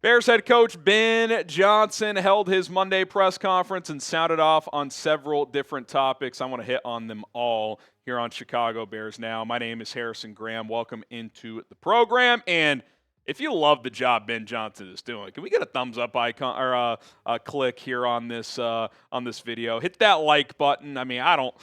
Bears head coach Ben Johnson held his Monday press conference and sounded off on several different topics. I want to hit on them all here on Chicago Bears Now. My name is Harrison Graham. Welcome into the program. And if you love the job Ben Johnson is doing, can we get a thumbs up icon or a click here on this video? Hit that like button. I mean, I don't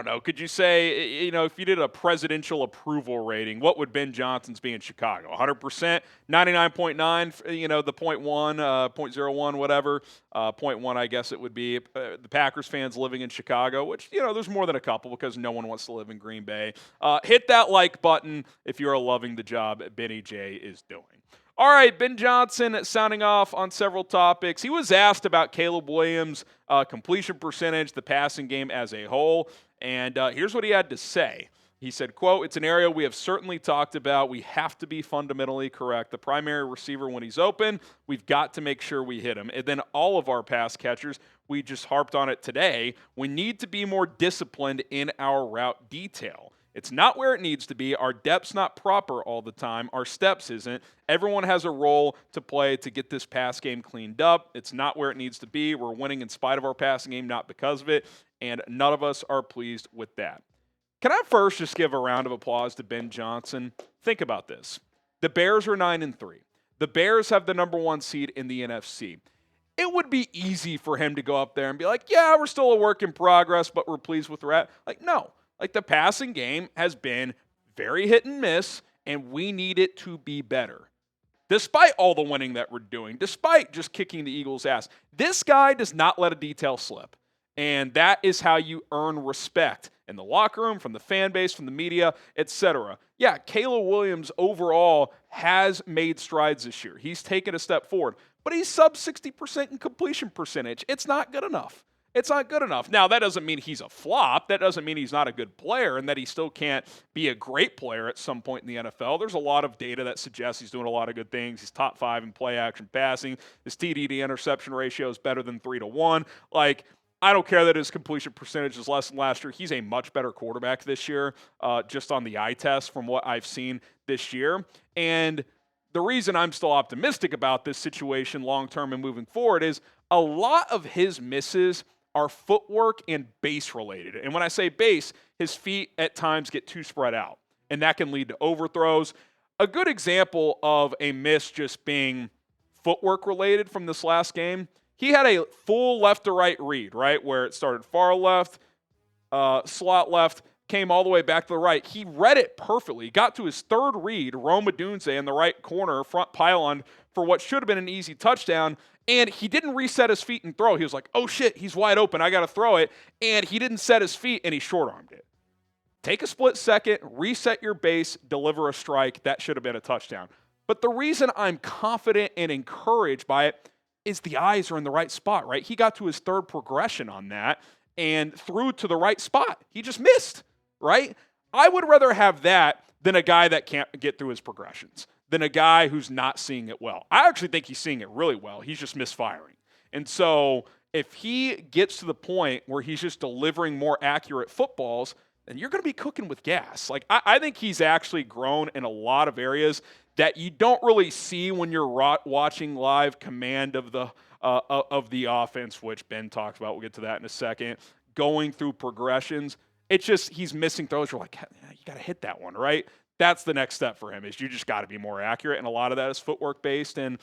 know. Could you say, if you did a presidential approval rating, what would Ben Johnson's be in Chicago? 100%, 99.9, the 0.1, 0.01, whatever. 0.1, I guess it would be. The Packers fans living in Chicago, which, there's more than a couple because no one wants to live in Green Bay. Hit that like button if you are loving the job Benny J is doing. All right, Ben Johnson sounding off on several topics. He was asked about Caleb Williams' completion percentage, the passing game as a whole, and here's what he had to say. He said, quote, "It's an area we have certainly talked about. We have to be fundamentally correct. The primary receiver, when he's open, we've got to make sure we hit him. And then all of our pass catchers, we just harped on it today, we need to be more disciplined in our route detail. It's not where it needs to be. Our depth's not proper all the time. Our steps isn't. Everyone has a role to play to get this pass game cleaned up. It's not where it needs to be. We're winning in spite of our passing game, not because of it, and none of us are pleased with that." Can I first just give a round of applause to Ben Johnson? Think about this. The Bears are 9-3. The Bears have the number 1 seed in the NFC. It would be easy for him to go up there and be like, yeah, we're still a work in progress, but we're pleased with where we're at. Like, no. Like, the passing game has been very hit and miss, and we need it to be better. Despite all the winning that we're doing, despite just kicking the Eagles' ass, this guy does not let a detail slip. And that is how you earn respect in the locker room, from the fan base, from the media, etc. Yeah, Caleb Williams overall has made strides this year. He's taken a step forward, but he's sub 60% in completion percentage. It's not good enough. It's not good enough. Now, that doesn't mean he's a flop. That doesn't mean he's not a good player and that he still can't be a great player at some point in the NFL. There's a lot of data that suggests he's doing a lot of good things. He's top 5 in play action passing. His TD to interception ratio is better than 3-1. Like, I don't care that his completion percentage is less than last year. He's a much better quarterback this year, just on the eye test from what I've seen this year. And the reason I'm still optimistic about this situation long-term and moving forward is a lot of his misses are footwork and base related. And when I say base, his feet at times get too spread out, and that can lead to overthrows. A good example of a miss just being footwork related from this last game, he had a full left to right read, right, where it started far left, slot left, came all the way back to the right. He read it perfectly. He got to his third read, Roma Dunze in the right corner, front pylon, for what should have been an easy touchdown, and he didn't reset his feet and throw. He was like, oh shit, he's wide open, I got to throw it, and he didn't set his feet, and he short-armed it. Take a split second, reset your base, deliver a strike. That should have been a touchdown. But the reason I'm confident and encouraged by it is the eyes are in the right spot, right? He got to his third progression on that and threw to the right spot. He just missed, right? I would rather have that than a guy that can't get through his progressions, than a guy who's not seeing it well. I actually think he's seeing it really well. He's just misfiring. And so if he gets to the point where he's just delivering more accurate footballs, then you're going to be cooking with gas. Like, I think he's actually grown in a lot of areas that you don't really see when you're watching live command of the offense, which Ben talks about. We'll get to that in a second. Going through progressions, it's just he's missing throws. You're like, you got to hit that one, right? That's the next step for him, is you just got to be more accurate, and a lot of that is footwork based and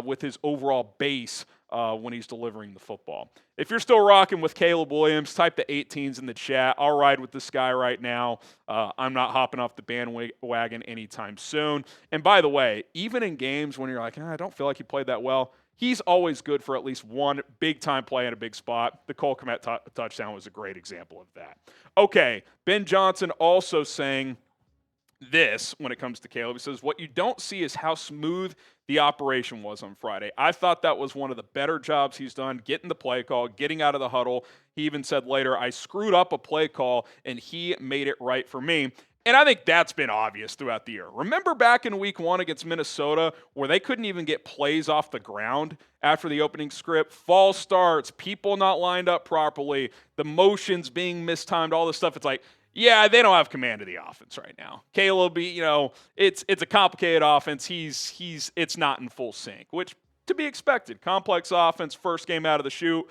with his overall base when he's delivering the football. If you're still rocking with Caleb Williams, type the 18s in the chat. I'll ride with this guy right now. I'm not hopping off the bandwagon anytime soon. And by the way, even in games when you're like, I don't feel like he played that well, he's always good for at least one big-time play in a big spot. The Cole Kmet touchdown was a great example of that. Okay, Ben Johnson also saying this when it comes to Caleb. He says, what you don't see is how smooth the operation was on Friday. I thought that was one of the better jobs he's done, getting the play call, getting out of the huddle. He even said later, I screwed up a play call, and he made it right for me. And I think that's been obvious throughout the year. Remember back in week 1 against Minnesota where they couldn't even get plays off the ground after the opening script? False starts, people not lined up properly, the motions being mistimed, all this stuff. It's like, Yeah, they don't have command of the offense right now. Caleb, it's a complicated offense. It's not in full sync, which to be expected. Complex offense, first game out of the chute.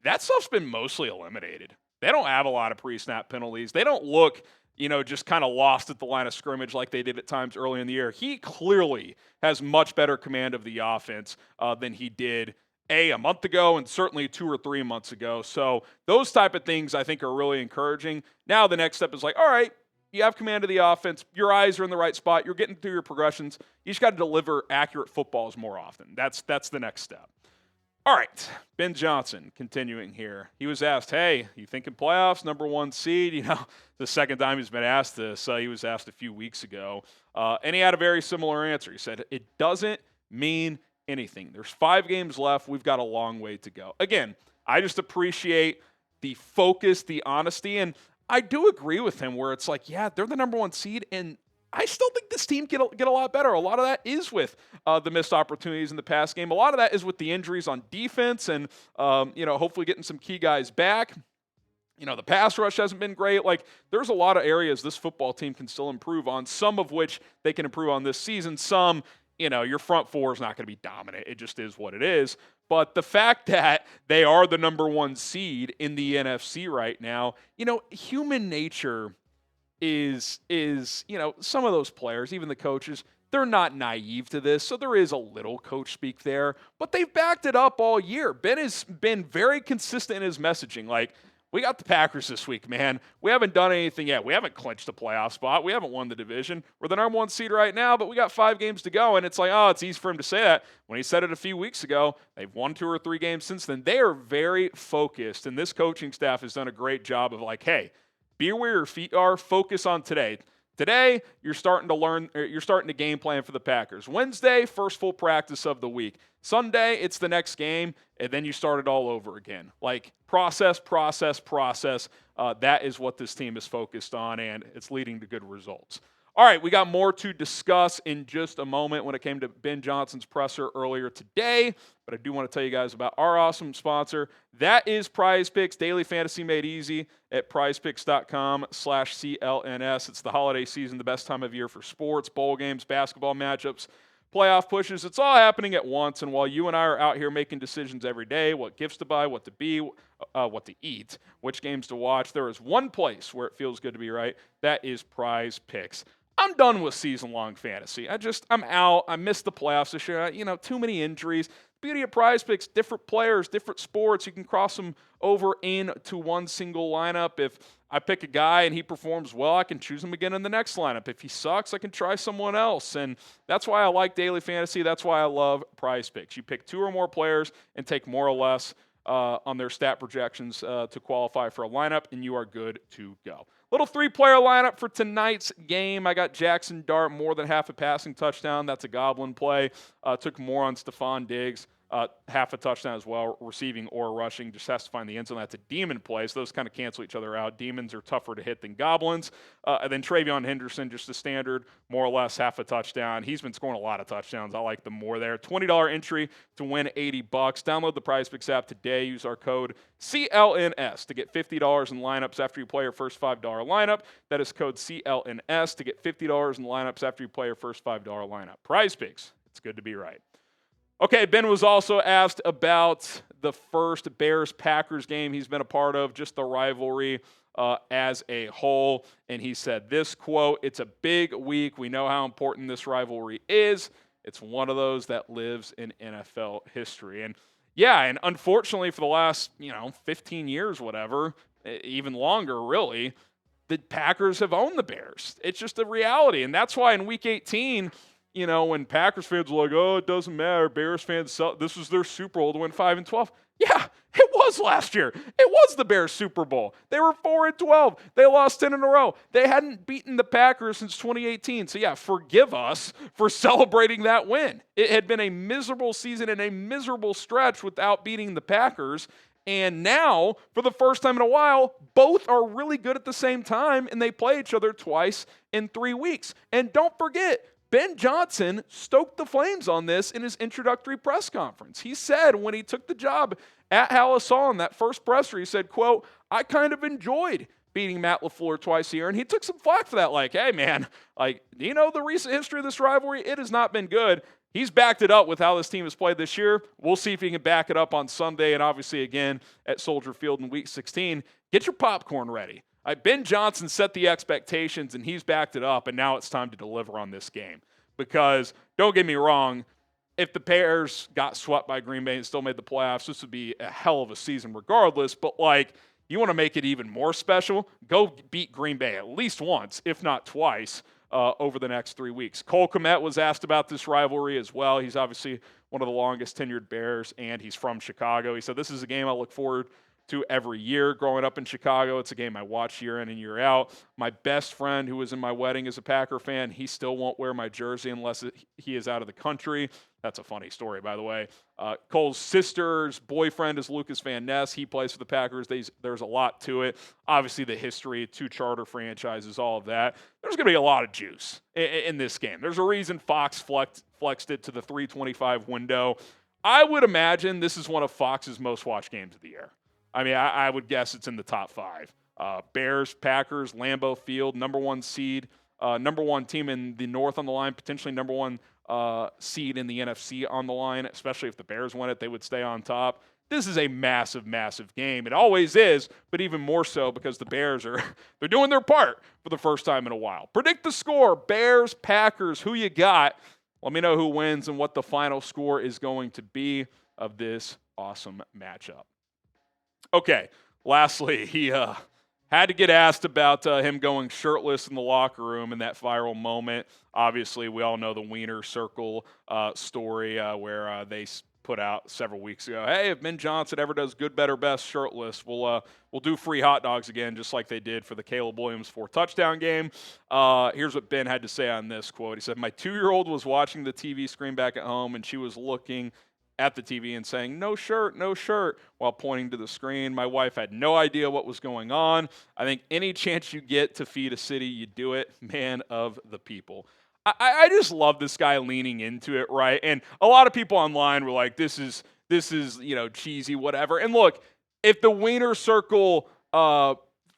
That stuff's been mostly eliminated. They don't have a lot of pre-snap penalties. They don't look, just kind of lost at the line of scrimmage like they did at times early in the year. He clearly has much better command of the offense than he did a month ago and certainly 2 or 3 months ago. So those type of things I think are really encouraging. Now the next step is like, all right, you have command of the offense. Your eyes are in the right spot. You're getting through your progressions. You just got to deliver accurate footballs more often. That's the next step. All right, Ben Johnson continuing here. He was asked, hey, you thinking playoffs, number 1 seed? The second time he's been asked this. He was asked a few weeks ago. And he had a very similar answer. He said, it doesn't mean anything. There's 5 games left. We've got a long way to go. Again, I just appreciate the focus, the honesty, and I do agree with him where it's like, yeah, they're the number 1 seed, and I still think this team get a lot better. A lot of that is with the missed opportunities in the past game. A lot of that is with the injuries on defense and, hopefully getting some key guys back. The pass rush hasn't been great. Like, there's a lot of areas this football team can still improve on, some of which they can improve on this season. Some, your front four is not going to be dominant. It just is what it is. But the fact that they are the number 1 seed in the NFC right now, human nature is some of those players, even the coaches, they're not naive to this. So there is a little coach speak there, but they've backed it up all year. Ben has been very consistent in his messaging. Like, we got the Packers this week, man. We haven't done anything yet. We haven't clinched a playoff spot. We haven't won the division. We're the number 1 seed right now, but we got 5 games to go. And it's like, it's easy for him to say that. When he said it a few weeks ago, they've won 2 or 3 games since then. They are very focused, and this coaching staff has done a great job of like, hey, be where your feet are. Focus on today. Today, you're starting to game plan for the Packers. Wednesday, first full practice of the week. Sunday, it's the next game, and then you start it all over again. Like, process. That is what this team is focused on, and it's leading to good results. All right, we got more to discuss in just a moment when it came to Ben Johnson's presser earlier today, but I do want to tell you guys about our awesome sponsor. That is Prize Picks, daily fantasy made easy at prizepicks.com/CLNS. It's the holiday season, the best time of year for sports, bowl games, basketball matchups, playoff pushes. It's all happening at once, and while you and I are out here making decisions every day, what gifts to buy, what to be, what to eat, which games to watch, there is one place where it feels good to be right. That is Prize Picks. I'm done with season-long fantasy. I'm out. I missed the playoffs this year. Too many injuries. Beauty of Prize Picks, different players, different sports. You can cross them over into one single lineup. If I pick a guy and he performs well, I can choose him again in the next lineup. If he sucks, I can try someone else. And that's why I like daily fantasy. That's why I love Prize Picks. You pick 2 or more players and take more or less on their stat projections to qualify for a lineup, and you are good to go. Little 3-player lineup for tonight's game. I got Jackson Dart, more than half a passing touchdown. That's a goblin play. Took more on Stephon Diggs. Half a touchdown as well, receiving or rushing. Just has to find the end zone. That's a demon play, so those kind of cancel each other out. Demons are tougher to hit than goblins. And then Travion Henderson, just a standard, more or less half a touchdown. He's been scoring a lot of touchdowns. I like them more there. $20 entry to win $80. Download the PrizePicks app today. Use our code CLNS to get $50 in lineups after you play your first $5 lineup. That is code CLNS to get $50 in lineups after you play your first $5 lineup. PrizePicks. It's good to be right. Okay, Ben was also asked about the first Bears-Packers game he's been a part of, just the rivalry as a whole. And he said this, quote, "It's a big week. We know how important this rivalry is. It's one of those that lives in NFL history." And yeah, and unfortunately for the last, 15 years, whatever, even longer really, the Packers have owned the Bears. It's just a reality. And that's why in Week 18, when Packers fans are like, oh, it doesn't matter, Bears fans, this was their Super Bowl to win 5-12. Yeah, it was last year. It was the Bears Super Bowl. They were 4-12. They lost 10 in a row. They hadn't beaten the Packers since 2018. So yeah, forgive us for celebrating that win. It had been a miserable season and a miserable stretch without beating the Packers. And now, for the first time in a while, both are really good at the same time, and they play each other twice in 3 weeks. And don't forget, Ben Johnson stoked the flames on this in his introductory press conference. He said when he took the job at Halas Hall in that first presser, he said, quote, "I kind of enjoyed beating Matt LaFleur twice a year, and he took some flack for that. Like, hey, man, like, do you know the recent history of this rivalry? It has not been good. He's backed it up with how this team has played this year. We'll see if he can back it up on Sunday and obviously again at Soldier Field in Week 16. Get your popcorn ready. Ben Johnson set the expectations, and he's backed it up, and now it's time to deliver on this game. Because, don't get me wrong, if the Bears got swept by Green Bay and still made the playoffs, this would be a hell of a season regardless. But, like, you want to make it even more special, go beat Green Bay at least once, if not twice, over the next 3 weeks. Cole Kmet was asked about this rivalry as well. He's obviously one of the longest tenured Bears, and he's from Chicago. He said, this is a game I look forward to every year growing up in Chicago. It's a game I watch year in and year out. My best friend who was in my wedding is a Packer fan. He still won't wear my jersey unless he is out of the country. That's a funny story, by the way. Cole's sister's boyfriend is Lucas Van Ness. He plays for the Packers. There's a lot to it. Obviously, the history, 2 charter franchises, all of that. There's going to be a lot of juice in this game. There's a reason Fox flexed it to the 325 window. I would imagine this is one of Fox's most watched games of the year. I mean, I would guess it's in the top 5. Bears, Packers, Lambeau Field, number 1 seed, number 1 team in the North on the line, potentially number 1 seed in the NFC on the line, especially if the Bears win it, they would stay on top. This is a massive, massive game. It always is, but even more so because the Bears they're doing their part for the first time in a while. Predict the score, Bears, Packers, who you got. Let me know who wins and what the final score is going to be of this awesome matchup. Okay, lastly, he had to get asked about him going shirtless in the locker room in that viral moment. Obviously, we all know the Wiener Circle story where they put out several weeks ago. Hey, if Ben Johnson ever does good, better, best shirtless, we'll do free hot dogs again, just like they did for the Caleb Williams 4-touchdown game. Here's what Ben had to say on this quote. He said, my 2-year-old was watching the TV screen back at home, and she was looking at the TV and saying, no shirt, while pointing to the screen. My wife had no idea what was going on. I think any chance you get to feed a city, you do it. Man of the people. I just love this guy leaning into it, right? And a lot of people online were like, this is cheesy, whatever. And look, if the Wiener Circle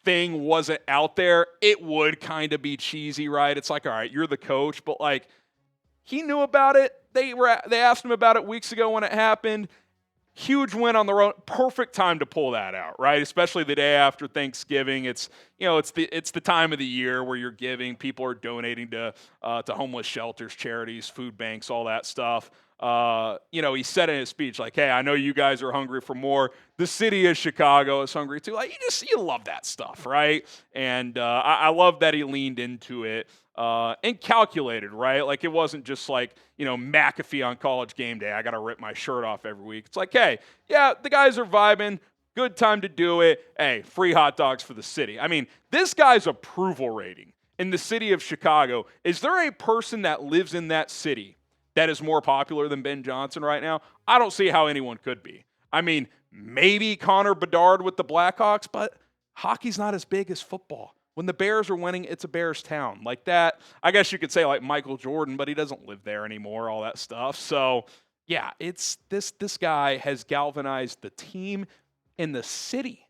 thing wasn't out there, it would kind of be cheesy, right? It's like, all right, you're the coach, but like, he knew about it. They asked him about it weeks ago when it happened. Huge win on the road. Perfect time to pull that out, right? Especially the day after Thanksgiving. It's the time of the year where you're giving. People are donating to homeless shelters, charities, food banks, all that stuff. He said in his speech, like, hey, I know you guys are hungry for more. The city of Chicago is hungry too. Like, you love that stuff, right? And I love that he leaned into it. And calculated, right? Like, it wasn't just like, McAfee on College Game Day. I got to rip my shirt off every week. It's like, hey, yeah, the guys are vibing. Good time to do it. Hey, free hot dogs for the city. I mean, this guy's approval rating in the city of Chicago. Is there a person that lives in that city that is more popular than Ben Johnson right now? I don't see how anyone could be. I mean, maybe Connor Bedard with the Blackhawks, but hockey's not as big as football. When the Bears are winning, it's a Bears town. Like that, I guess you could say like Michael Jordan, but he doesn't live there anymore, all that stuff. So, yeah, it's this guy has galvanized the team in the city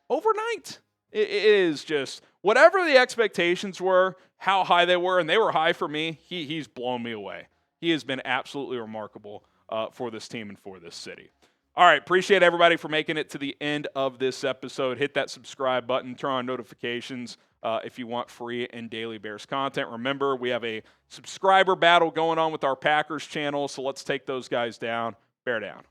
overnight. It is just whatever the expectations were, how high they were, and they were high for me, he's blown me away. He has been absolutely remarkable for this team and for this city. All right, appreciate everybody for making it to the end of this episode. Hit that subscribe button, turn on notifications if you want free and daily Bears content. Remember, we have a subscriber battle going on with our Packers channel, so let's take those guys down. Bear down.